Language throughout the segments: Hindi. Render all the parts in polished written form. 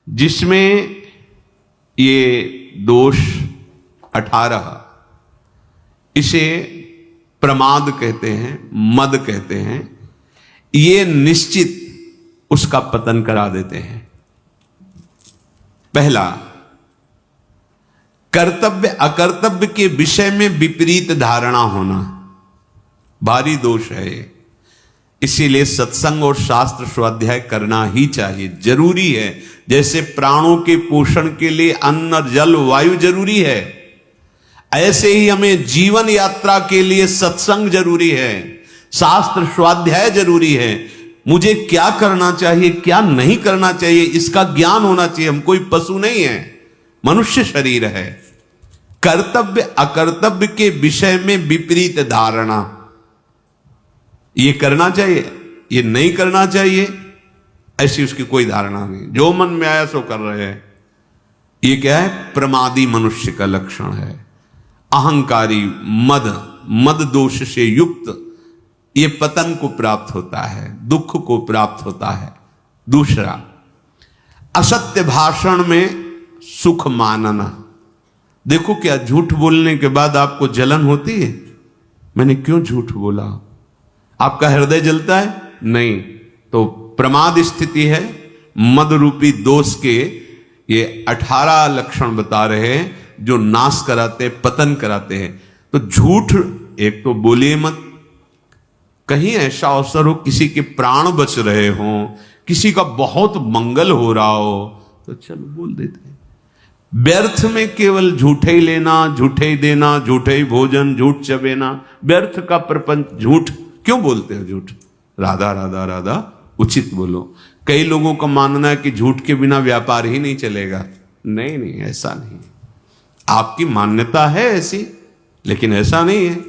जिसमें ये दोष 18 इसे प्रमाद कहते हैं, मद कहते हैं, ये निश्चित उसका पतन करा देते हैं। पहला, कर्तव्य अकर्तव्य के विषय में विपरीत धारणा होना, भारी दोष है ये। इसीलिए सत्संग और शास्त्र स्वाध्याय करना ही चाहिए, जरूरी है। जैसे प्राणों के पोषण के लिए अन्न जल वायु जरूरी है, ऐसे ही हमें जीवन यात्रा के लिए सत्संग जरूरी है, शास्त्र स्वाध्याय जरूरी है। मुझे क्या करना चाहिए क्या नहीं करना चाहिए इसका ज्ञान होना चाहिए। हम कोई पशु नहीं है, मनुष्य शरीर है। कर्तव्य अकर्तव्य के विषय में विपरीत धारणा, ये करना चाहिए ये नहीं करना चाहिए, ऐसी उसकी कोई धारणा नहीं, जो मन में आया सो कर रहे हैं। ये क्या है? प्रमादी मनुष्य का लक्षण है। अहंकारी, मद दोष से युक्त ये पतन को प्राप्त होता है, दुख को प्राप्त होता है। दूसरा, असत्य भाषण में सुख मानना। देखो, क्या झूठ बोलने के बाद आपको जलन होती है? मैंने क्यों झूठ बोला? आपका हृदय जलता है? नहीं। तो प्रमाद स्थिति है। मद रूपी दोष के ये 18 लक्षण बता रहे हैं जो नाश कराते, पतन कराते हैं। तो झूठ एक तो बोलिए मत। कहीं ऐसा अवसर हो किसी के प्राण बच रहे हों, किसी का बहुत मंगल हो रहा हो, तो चलो बोल देते हैं। व्यर्थ में केवल झूठे ही लेना, झूठे ही देना, झूठे ही भोजन, झूठ चबेना, व्यर्थ का प्रपंच। झूठ क्यों बोलते हो? झूठ राधा राधा राधा उचित बोलो। कई लोगों का मानना है कि झूठ के बिना व्यापार ही नहीं चलेगा। नहीं नहीं, ऐसा नहीं। आपकी मान्यता है ऐसी, लेकिन ऐसा नहीं है।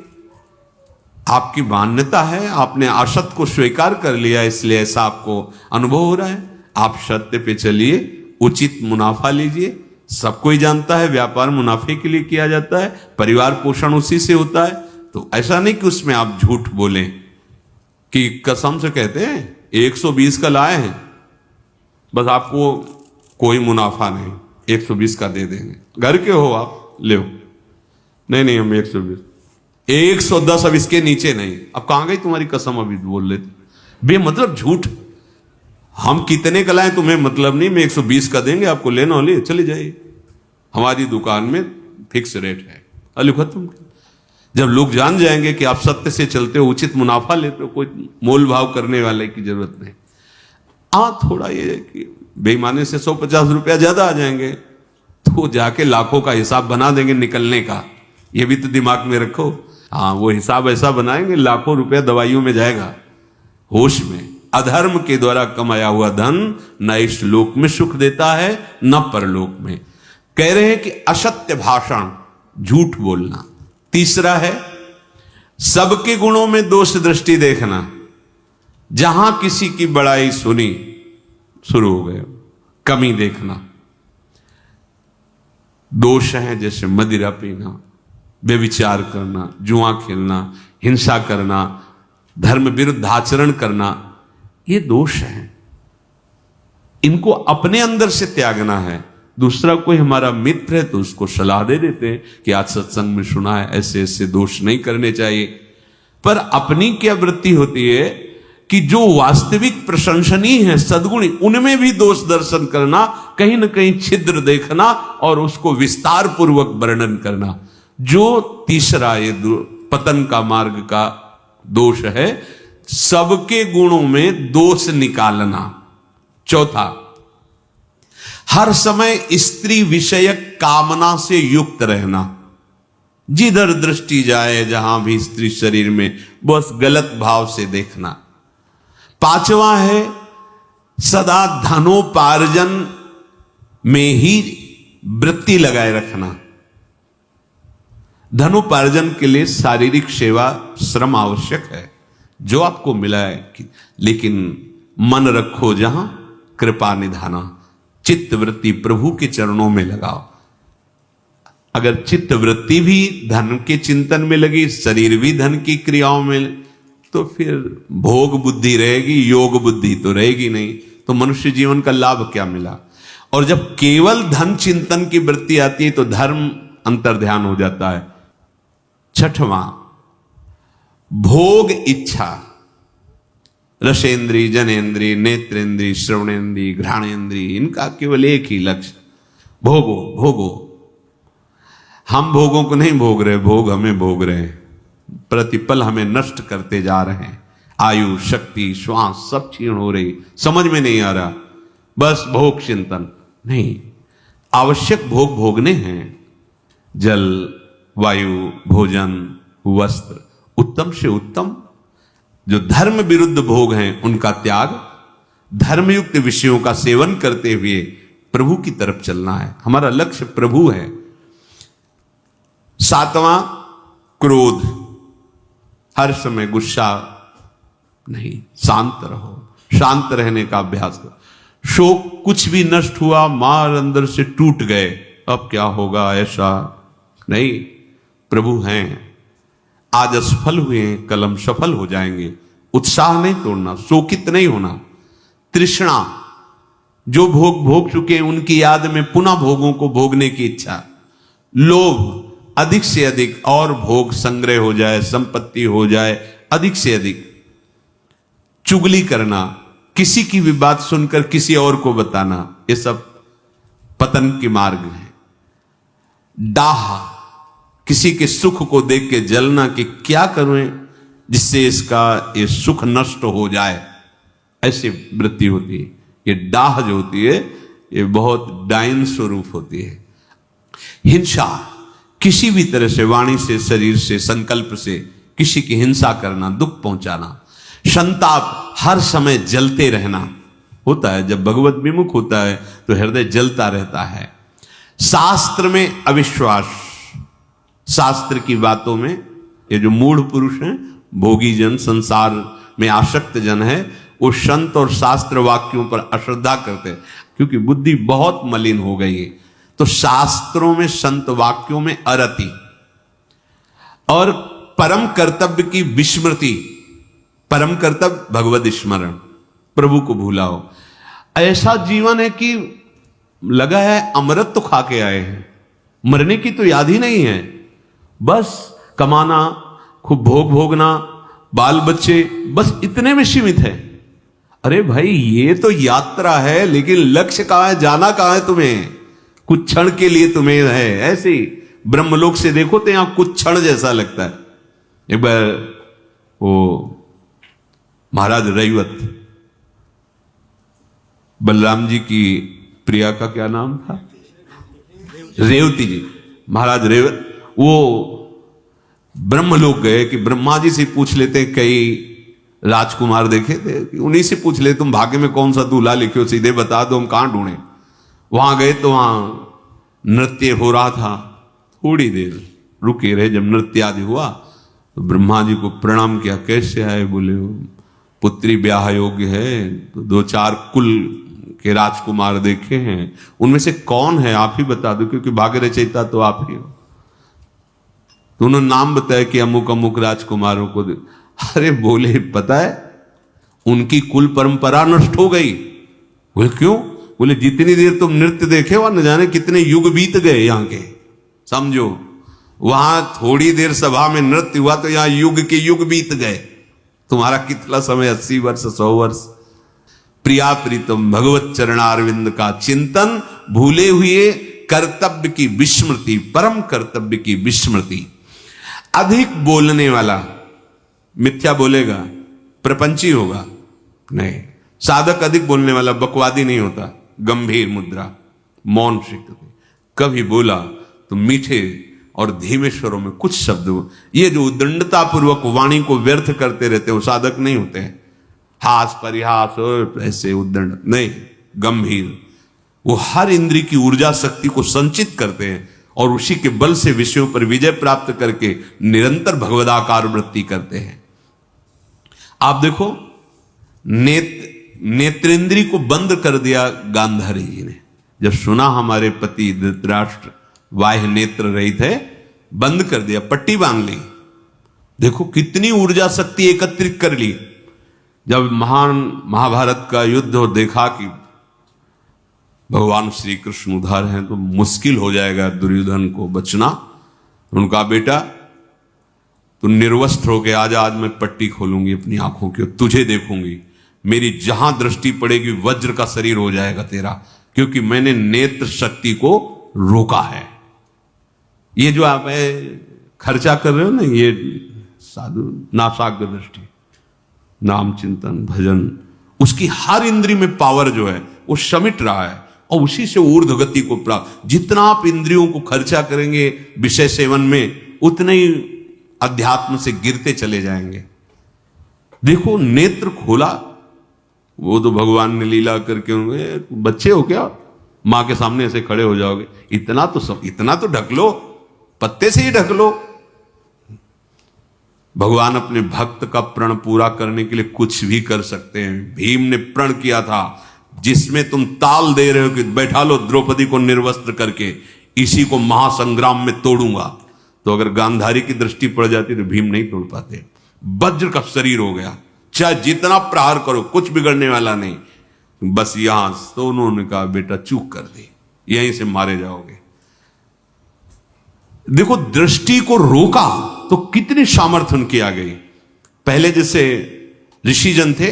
आपकी मान्यता है, आपने असत्य को स्वीकार कर लिया, इसलिए ऐसा आपको अनुभव हो रहा है। आप सत्य पे चलिए, उचित मुनाफा लीजिए। सबको ही जानता है व्यापार मुनाफे के लिए किया जाता है, परिवार पोषण उसी से होता है। तो ऐसा नहीं कि उसमें आप झूठ बोलें कि कसम से कहते हैं 120 का लाए हैं, बस आपको कोई मुनाफा नहीं, 120 का दे देंगे। घर के हो आप, ले हो। नहीं हम 120, 110 अब इसके नीचे नहीं। अब कहां गई तुम्हारी कसम? अभी बोल लेते बेमतलब झूठ। हम कितने का लाए तुम्हें मतलब नहीं, मैं 120 का देंगे आपको, लेना हो ले, चले जाइए। हमारी दुकान में फिक्स रेट है, अली खत्म। जब लोग जान जाएंगे कि आप सत्य से चलते हो, उचित मुनाफा लेते हो, कोई मोल भाव करने वाले की जरूरत नहीं। थोड़ा ये कि बेईमानी से 150 रुपया ज्यादा आ जाएंगे तो जाके लाखों का हिसाब बना देंगे निकलने का। ये भी तो दिमाग में रखो। वो हिसाब ऐसा बनाएंगे लाखों रुपया दवाइयों में जाएगा। होश में, अधर्म के द्वारा कमाया हुआ धन न इस लोक में सुख देता है न परलोक में। कह रहे हैं कि असत्य भाषण, झूठ बोलना। तीसरा है सबके गुणों में दोष दृष्टि देखना। जहां किसी की बड़ाई सुनी, शुरू हो गए कमी देखना। दोष है जैसे मदिरा पीना, व्यभिचार करना, जुआ खेलना, हिंसा करना, धर्म विरुद्ध आचरण करना, ये दोष है। इनको अपने अंदर से त्यागना है। दूसरा कोई हमारा मित्र है तो उसको सलाह दे देते हैं कि आज सत्संग में सुना है ऐसे ऐसे दोष नहीं करने चाहिए। पर अपनी क्या वृत्ति होती है कि जो वास्तविक प्रशंसनीय है, सद्गुणी, उनमें भी दोष दर्शन करना, कहीं ना कहीं छिद्र देखना और उसको विस्तार पूर्वक वर्णन करना। जो तीसरा ये पतन का मार्ग का दोष है, सबके गुणों में दोष निकालना। चौथा, हर समय स्त्री विषयक कामना से युक्त रहना। जिधर दृष्टि जाए, जहां भी स्त्री शरीर में, बस गलत भाव से देखना। पांचवा है सदा धनोपार्जन में ही वृत्ति लगाए रखना। धनोपार्जन के लिए शारीरिक सेवा, श्रम आवश्यक है, जो आपको मिला है, लेकिन मन रखो जहां कृपा निधाना। चित्त वृत्ति प्रभु के चरणों में लगाओ। अगर चित्त वृत्ति भी धन के चिंतन में लगी, शरीर भी धन की क्रियाओं में, तो फिर भोग बुद्धि रहेगी, योग बुद्धि तो रहेगी नहीं। तो मनुष्य जीवन का लाभ क्या मिला? और जब केवल धन चिंतन की वृत्ति आती है तो धर्म अंतर्ध्यान हो जाता है। छठवां, भोग इच्छा। रसेंद्री, जनेन्द्री, नेत्रेंद्री, श्रवणेन्द्री, घ्राणेन्द्री, इनका केवल एक ही लक्ष्य, भोगो भोगो। हम भोगों को नहीं भोग रहे, भोग हमें भोग रहे हैं, प्रतिपल हमें नष्ट करते जा रहे हैं। आयु, शक्ति, श्वास सब क्षीण हो रही, समझ में नहीं आ रहा, बस भोग चिंतन नहीं। आवश्यक भोग भोगने हैं, जल, वायु, भोजन, वस्त्र, उत्तम से उत्तम। जो धर्म विरुद्ध भोग हैं उनका त्याग, धर्मयुक्त विषयों का सेवन करते हुए प्रभु की तरफ चलना है। हमारा लक्ष्य प्रभु है। सातवां, क्रोध। हर समय गुस्सा नहीं, शांत रहो, शांत रहने का अभ्यास करो। शोक, कुछ भी नष्ट हुआ, मार अंदर से टूट गए, अब क्या होगा, ऐसा नहीं। प्रभु हैं, आज असफल हुए हैं, कल हम सफल हो जाएंगे। उत्साह नहीं तोड़ना, शोकित नहीं होना। तृष्णा, जो भोग भोग चुके हैं उनकी याद में पुनः भोगों को भोगने की इच्छा। लोभ, अधिक से अधिक और भोग संग्रह हो जाए, संपत्ति हो जाए, अधिक से अधिक। चुगली करना, किसी की भी बात सुनकर किसी और को बताना, ये सब पतन के मार्ग है। डाह, किसी के सुख को देख के जलना कि क्या करूं जिससे इसका ये सुख नष्ट हो जाए, ऐसी वृत्ति होती है। ये डाह जो होती है ये बहुत डायन स्वरूप होती है। हिंसा, किसी भी तरह से, वाणी से, शरीर से, संकल्प से किसी की हिंसा करना, दुख पहुंचाना। संताप, हर समय जलते रहना होता है। जब भगवत विमुख होता है तो हृदय जलता रहता है। शास्त्र में अविश्वास, शास्त्र की बातों में ये जो मूढ़ पुरुष हैं, भोगी जन, संसार में आसक्त जन है, वो संत और शास्त्र वाक्यों पर अश्रद्धा करते हैं क्योंकि बुद्धि बहुत मलिन हो गई है। तो शास्त्रों में, संत वाक्यों में अरति और परम कर्तव्य की विस्मृति। परम कर्तव्य भगवत स्मरण, प्रभु को भूला हो। ऐसा जीवन है कि लगा है अमृत तो खा के आए हैं, मरने की तो याद ही नहीं है। बस कमाना, खूब भोग भोगना, बाल बच्चे, बस इतने में सीमित है। अरे भाई, ये तो यात्रा है, लेकिन लक्ष्य कहां है, जाना कहां है तुम्हें? कुछ क्षण के लिए तुम्हें है। ऐसे ब्रह्मलोक से देखो तो यहां कुछ क्षण जैसा लगता है। एक बार वो महाराज रैवत, बलराम जी की प्रिया का क्या नाम था, रेवती जी, महाराज रेवत, वो ब्रह्मलोक गए कि ब्रह्मा जी से पूछ लेते, कई राजकुमार देखे थे, उन्हीं से पूछ ले तुम भाग्य में कौन सा दूल्हा लिखे हो, सीधे बता दो, हम कहां ढूंढे। वहां गए तो वहां नृत्य हो रहा था। थोड़ी देर रुके रहे, जब नृत्य आदि हुआ तो ब्रह्मा जी को प्रणाम किया। कैसे आए? बोले पुत्री ब्याह योग्य है, तो 2-4 कुल के राजकुमार देखे हैं, उनमें से कौन है आप ही बता दो, क्योंकि भाग्य रचयिता तो आप ही हो। तो उन्होंने नाम बताया कि अमुक अमुक राजकुमारों को। अरे बोले, पता है उनकी कुल परंपरा नष्ट हो गई। बोले क्यों? बोले जितनी देर तुम नृत्य देखे वहां न जाने कितने युग बीत गए यहाँ के। समझो, वहां थोड़ी देर सभा में नृत्य हुआ तो यहां युग के युग बीत गए। तुम्हारा कितना समय, 80 वर्ष, 100 वर्ष। प्रिया प्रीतम भगवत चरणारविंद का चिंतन, भूले हुए कर्तव्य की विस्मृति, परम कर्तव्य की विस्मृति। अधिक बोलने वाला मिथ्या बोलेगा, प्रपंची होगा नहीं। साधक अधिक बोलने वाला बकवादी नहीं होता, गंभीर मुद्रा, मौन सीखते। कभी बोला तो मीठे और धीमे स्वरों में कुछ शब्द। ये जो उद्दंडता पूर्वक वाणी को व्यर्थ करते रहते वो साधक नहीं होते हैं। हास परिहास और ऐसे उद्दंड नहीं, गंभीर। वो हर इंद्री की ऊर्जा शक्ति को संचित करते हैं और उसी के बल से विषयों पर विजय प्राप्त करके निरंतर भगवदाकार वृत्ति करते हैं। आप देखो, नेत्रेंद्री को बंद कर दिया गांधारी जी ने। जब सुना हमारे पति धृतराष्ट्र बाह्य नेत्र रहित है, बंद कर दिया, पट्टी बांध ली। देखो कितनी ऊर्जा शक्ति एकत्रित कर ली। जब महान महाभारत का युद्ध हो, देखा कि भगवान श्री कृष्ण उधर हैं तो मुश्किल हो जाएगा दुर्योधन को बचना। उनका बेटा तू निर्वस्त्र होके आजा, आज मैं पट्टी खोलूंगी अपनी आंखों की, तुझे देखूंगी, मेरी जहां दृष्टि पड़ेगी वज्र का शरीर हो जाएगा तेरा, क्योंकि मैंने नेत्र शक्ति को रोका है। ये जो आप खर्चा कर रहे हो ना, ये साधु नासाग्र दृष्टि, नाम चिंतन भजन, उसकी हर इंद्री में पावर जो है वो समिट रहा है और उसी से ऊर्ध्व गति को प्राप्त। जितना आप इंद्रियों को खर्चा करेंगे विषय सेवन में, उतने ही अध्यात्म से गिरते चले जाएंगे। देखो नेत्र खोला, वो तो भगवान ने लीला करके, बच्चे हो क्या, मां के सामने ऐसे खड़े हो जाओगे, इतना तो ढक लो, पत्ते से ही ढक लो। भगवान अपने भक्त का प्रण पूरा करने के लिए कुछ भी कर सकते हैं। भीम ने प्रण किया था, जिसमें तुम ताल दे रहे हो कि बैठा लो द्रौपदी को निर्वस्त्र करके, इसी को महासंग्राम में तोड़ूंगा। तो अगर गांधारी की दृष्टि पड़ जाती तो भीम नहीं तोड़ पाते। वज्र का शरीर हो गया, चाहे जितना प्रहार करो कुछ बिगड़ने वाला नहीं। बस यहां तो उन्होंने कहा बेटा चूक कर दी, यहीं से मारे जाओगे। देखो दृष्टि को रोका तो कितनी सामर्थ्य उनकी आ गई। पहले जैसे ऋषिजन थे,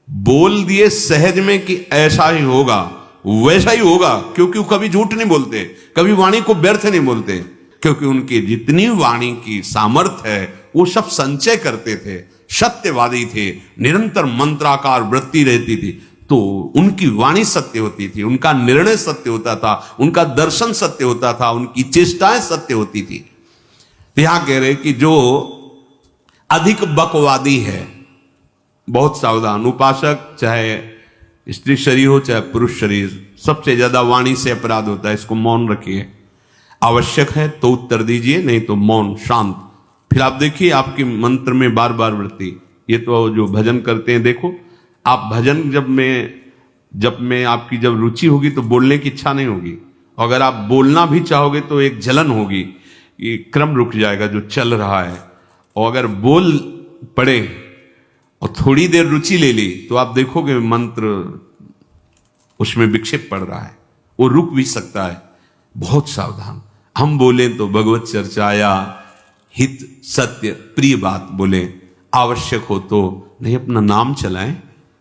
बोल दिए सहज में कि ऐसा ही होगा, वैसा ही होगा, क्योंकि वो कभी झूठ नहीं बोलते, कभी वाणी को व्यर्थ नहीं बोलते, क्योंकि उनकी जितनी वाणी की सामर्थ्य है वो सब संचय करते थे, सत्यवादी थे, निरंतर मंत्राकार वृत्ति रहती थी, तो उनकी वाणी सत्य होती थी, उनका निर्णय सत्य होता था, उनका दर्शन सत्य होता था, उनकी चेष्टाएं सत्य होती थी। यहां कह रहे कि जो अधिक बकवादी है, बहुत सावधान। उपासक चाहे स्त्री शरीर हो चाहे पुरुष शरीर, सबसे ज्यादा वाणी से अपराध होता है, इसको मौन रखिए। आवश्यक है तो उत्तर दीजिए, नहीं तो मौन शांत। फिर आप देखिए आपके मंत्र में बार बार वृत्ति। ये तो जो भजन करते हैं, देखो आप भजन जब में आपकी जब रुचि होगी तो बोलने की इच्छा नहीं होगी, अगर आप बोलना भी चाहोगे तो एक जलन होगी, ये क्रम रुक जाएगा जो चल रहा है। और अगर बोल पड़े और थोड़ी देर रुचि ले ली तो आप देखोगे मंत्र उसमें विक्षेप पड़ रहा है, वो रुक भी सकता है। बहुत सावधान। हम बोले तो भगवत चर्चाया हित सत्य प्रिय बात बोले, आवश्यक हो तो नहीं अपना नाम चलाएं,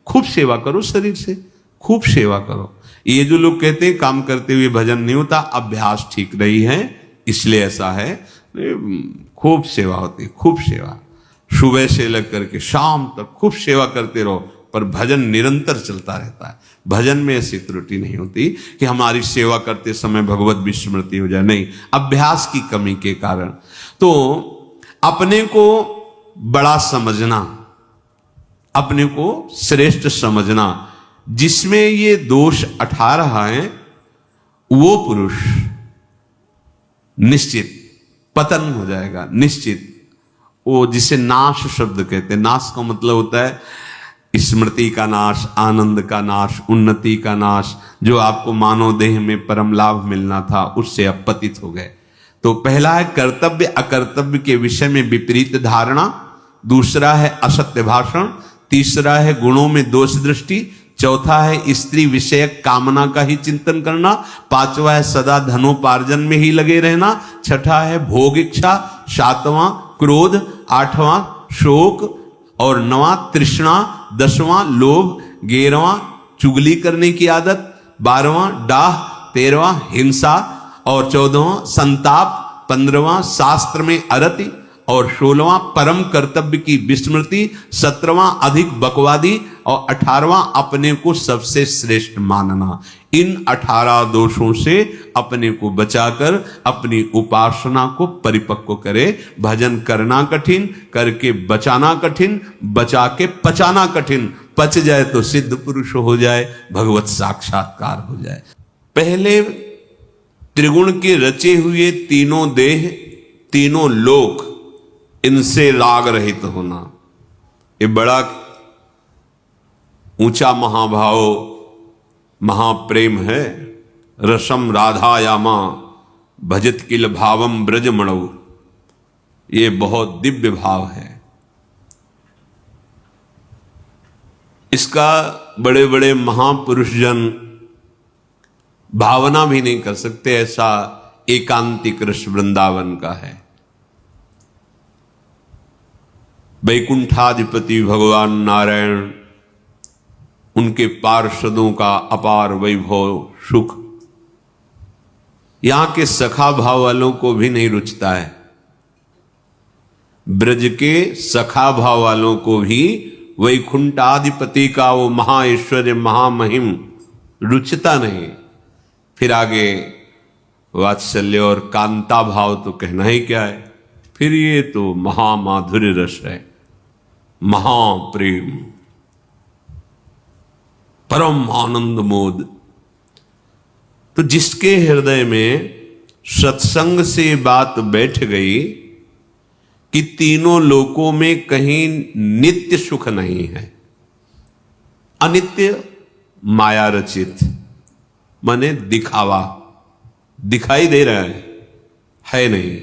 खूब सेवा करो, शरीर से खूब सेवा करो। ये जो लोग कहते हैं काम करते हुए भजन नहीं होता, अभ्यास ठीक नहीं है इसलिए ऐसा है। खूब सेवा होती, खूब सेवा, सुबह से लेकर के शाम तक खूब सेवा करते रहो, पर भजन निरंतर चलता रहता है। भजन में ऐसी त्रुटि नहीं होती कि हमारी सेवा करते समय भगवत विस्मृति हो जाए, नहीं, अभ्यास की कमी के कारण। तो अपने को बड़ा समझना, अपने को श्रेष्ठ समझना, जिसमें ये दोष 18 हैं, वो पुरुष निश्चित पतन हो जाएगा, निश्चित। वो जिसे नाश शब्द कहते हैं, नाश का मतलब होता है स्मृति का नाश, आनंद का नाश, उन्नति का नाश, जो आपको मानव देह में परम लाभ मिलना था उससे अब पतित हो गए। तो पहला है कर्तव्य अकर्तव्य के विषय में विपरीत धारणा, दूसरा है असत्य भाषण, तीसरा है गुणों में दोष दृष्टि, चौथा है स्त्री विषयक कामना का ही चिंतन करना, पांचवा है सदा धनोपार्जन में ही लगे रहना, छठा है भोग इच्छा, सातवां क्रोध, आठवां शोक और नवां तृष्णा, 10वां लोभ, 11वां चुगली करने की आदत, 12वां डाह, 13वां हिंसा और 14वां संताप, 15वां शास्त्र में अरति और 16वां परम कर्तव्य की विस्मृति, 17वां अधिक बकवादी और 18वां अपने को सबसे श्रेष्ठ मानना। इन 18 दोषों से अपने को बचाकर अपनी उपासना को परिपक्व करे। भजन करना कठिन, करके बचाना कठिन, बचा के पचाना कठिन, पच जाए तो सिद्ध पुरुष हो जाए, भगवत साक्षात्कार हो जाए। पहले त्रिगुण के रचे हुए तीनों देह, तीनों लोक, इनसे राग रहित होना, ये बड़ा ऊंचा महाभाव महाप्रेम है। रसम राधायामा भजत किल भावम ब्रजमणौ, ये बहुत दिव्य भाव है। इसका बड़े बड़े महापुरुष जन भावना भी नहीं कर सकते, ऐसा एकांतिक रस वृंदावन का है। वैकुंठाधिपति भगवान नारायण, उनके पार्षदों का अपार वैभव सुख यहां के सखा भाव वालों को भी नहीं रुचता है। ब्रज के सखा भाव वालों को भी वैकुंठाधिपति का वो महाऐश्वर्य महामहिम रुचता नहीं। फिर आगे वात्सल्य और कांता भाव तो कहना ही क्या है, फिर ये तो महामाधुर्य रस है, महाप्रेम, परम आनंद मोद। तो जिसके हृदय में सत्संग से बात बैठ गई कि तीनों लोकों में कहीं नित्य सुख नहीं है, अनित्य माया रचित, माने दिखावा, दिखाई दे रहा है नहीं।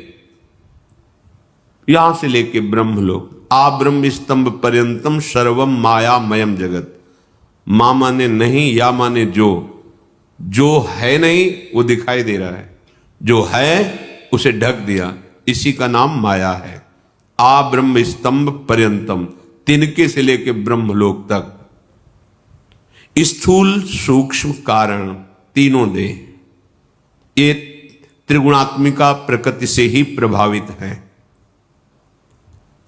यहां से लेके ब्रह्मलोक, आ ब्रह्म स्तंभ पर्यंतम सर्वम मायामयम जगत। मां माने नहीं, या माने जो है नहीं वो दिखाई दे रहा है, जो है उसे ढक दिया, इसी का नाम माया है। आ ब्रह्म स्तंभ पर्यंतम, तिनके से लेके ब्रह्मलोक तक, स्थूल सूक्ष्म कारण तीनों देह ये त्रिगुणात्मिका प्रकृति से ही प्रभावित है।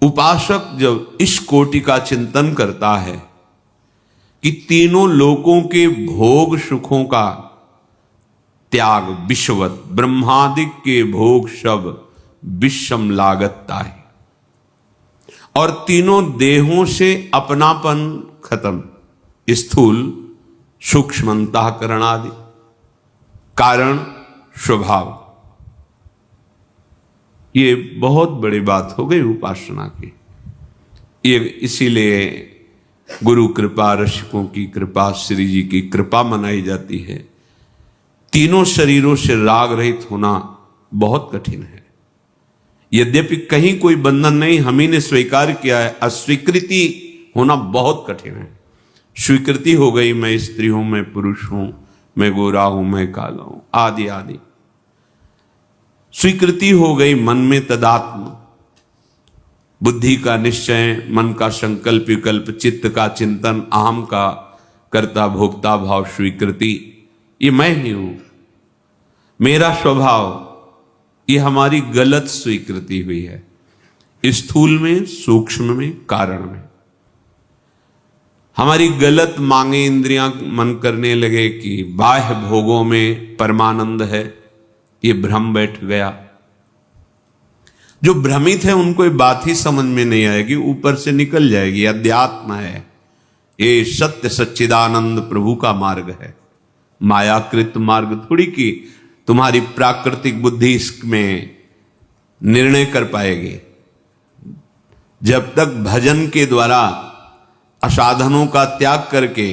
उपासक जब इस कोटि का चिंतन करता है कि तीनों लोकों के भोग सुखों का त्याग विश्ववत, ब्रह्मादिक के भोग सब विषम लागतता है, और तीनों देहों से अपनापन खत्म, स्थूल सूक्ष्म अंतःकरण आदि कारण स्वभाव, ये बहुत बड़ी बात हो गई उपासना की। ये इसीलिए गुरु कृपा, रसिकों की कृपा, श्री जी की कृपा मनाई जाती है। तीनों शरीरों से राग रहित होना बहुत कठिन है। यद्यपि कहीं कोई बंधन नहीं, हम ही ने स्वीकार किया है, अस्वीकृति होना बहुत कठिन है। स्वीकृति हो गई, मैं स्त्री हूं, मैं पुरुष हूं, मैं गोरा हूं, मैं काला हूं, आदि आदि। स्वीकृति हो गई मन में तदात्म, बुद्धि का निश्चय, मन का संकल्प विकल्प, चित्त का चिंतन, अहम का कर्ता भोक्ता भाव, स्वीकृति, ये मैं ही हूं, मेरा स्वभाव, ये हमारी गलत स्वीकृति हुई है, स्थूल में, सूक्ष्म में, कारण में। हमारी गलत मांगे इंद्रियां मन करने लगे कि बाह्य भोगों में परमानंद है, ये भ्रम बैठ गया। जो भ्रमित है उनको ये बात ही समझ में नहीं आएगी, ऊपर से निकल जाएगी। अध्यात्म है, ये सत्य सच्चिदानंद प्रभु का मार्ग है, मायाकृत मार्ग थोड़ी कि तुम्हारी प्राकृतिक बुद्धि इसमें निर्णय कर पाएगी। जब तक भजन के द्वारा असाधनों का त्याग करके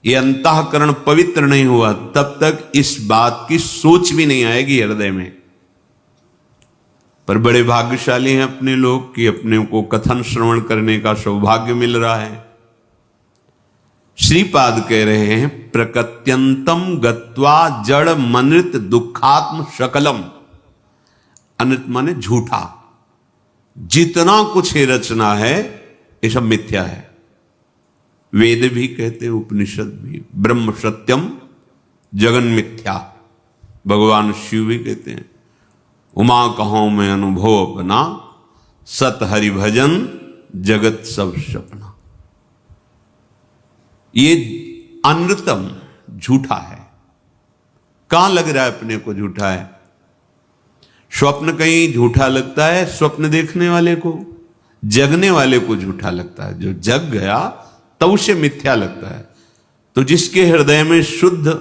ये अंतःकरण पवित्र नहीं हुआ, तब तक इस बात की सोच भी नहीं आएगी हृदय में। पर बड़े भाग्यशाली हैं अपने लोग कि अपने को कथन श्रवण करने का सौभाग्य मिल रहा है। श्रीपाद कह रहे हैं, प्रकृत्यंतम गत्वा जड़ मनृत दुखात्म शकलम। अनृत माने झूठा, जितना कुछ ये रचना है ये सब मिथ्या है। वेद भी कहते हैं, उपनिषद भी, ब्रह्म सत्यम जगन मिथ्या। भगवान शिव भी कहते हैं, उमा कहूं मैं अनुभव अपना, सत हरि भजन जगत सब सपना। ये अनृतम झूठा है। कहां लग रहा है अपने को झूठा है? स्वप्न कहीं झूठा लगता है स्वप्न देखने वाले को, जगने वाले को झूठा लगता है। जो जग गया तब उसे मिथ्या लगता है। तो जिसके हृदय में शुद्ध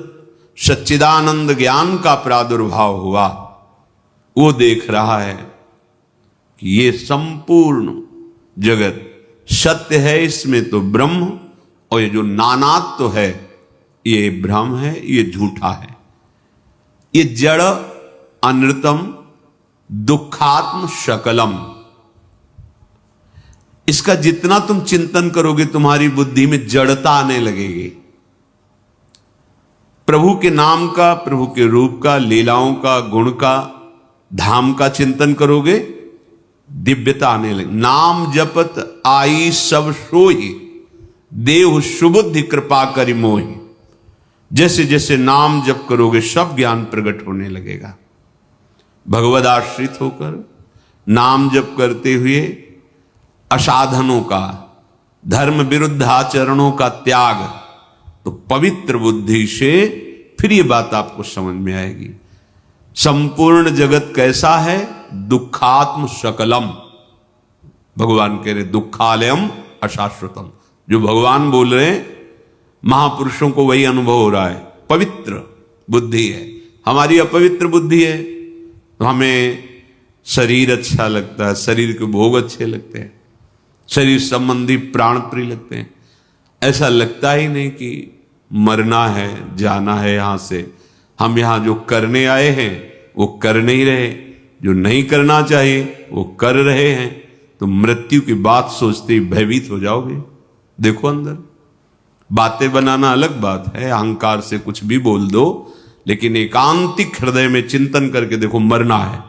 सच्चिदानंद ज्ञान का प्रादुर्भाव हुआ, वो देख रहा है कि ये संपूर्ण जगत सत्य है, इसमें तो ब्रह्म, और ये जो नानात्व तो है ये भ्रम है, ये झूठा है। ये जड़ अनृतम दुखात्म शकलम। इसका जितना तुम चिंतन करोगे तुम्हारी बुद्धि में जड़ता आने लगेगी। प्रभु के नाम का, प्रभु के रूप का, लीलाओं का, गुण का, धाम का चिंतन करोगे, दिव्यता आने लगे। नाम जपत आई सब सोई, देव सुबुद्धि कृपा करि मोहि। जैसे जैसे नाम जप करोगे सब ज्ञान प्रकट होने लगेगा। भगवद आश्रित होकर नाम जप करते हुए असाधनों का, धर्म विरुद्ध आचरणों का त्याग, तो पवित्र बुद्धि से फिर ये बात आपको समझ में आएगी। संपूर्ण जगत कैसा है? दुखात्म सकलम। भगवान कह रहे दुखालयम अशाश्वतम। जो भगवान बोल रहे हैं, महापुरुषों को वही अनुभव हो रहा है। पवित्र बुद्धि है, हमारी अपवित्र बुद्धि है तो हमें शरीर अच्छा लगता है, शरीर के भोग अच्छे लगते हैं, शरीर संबंधी प्राण प्रिय लगते हैं। ऐसा लगता ही नहीं कि मरना है, जाना है यहां से। हम यहां जो करने आए हैं वो कर नहीं रहे, जो नहीं करना चाहिए वो कर रहे हैं। तो मृत्यु की बात सोचते ही भयभीत हो जाओगे। देखो अंदर बातें बनाना अलग बात है, अहंकार से कुछ भी बोल दो, लेकिन एकांतिक हृदय में चिंतन करके देखो मरना है,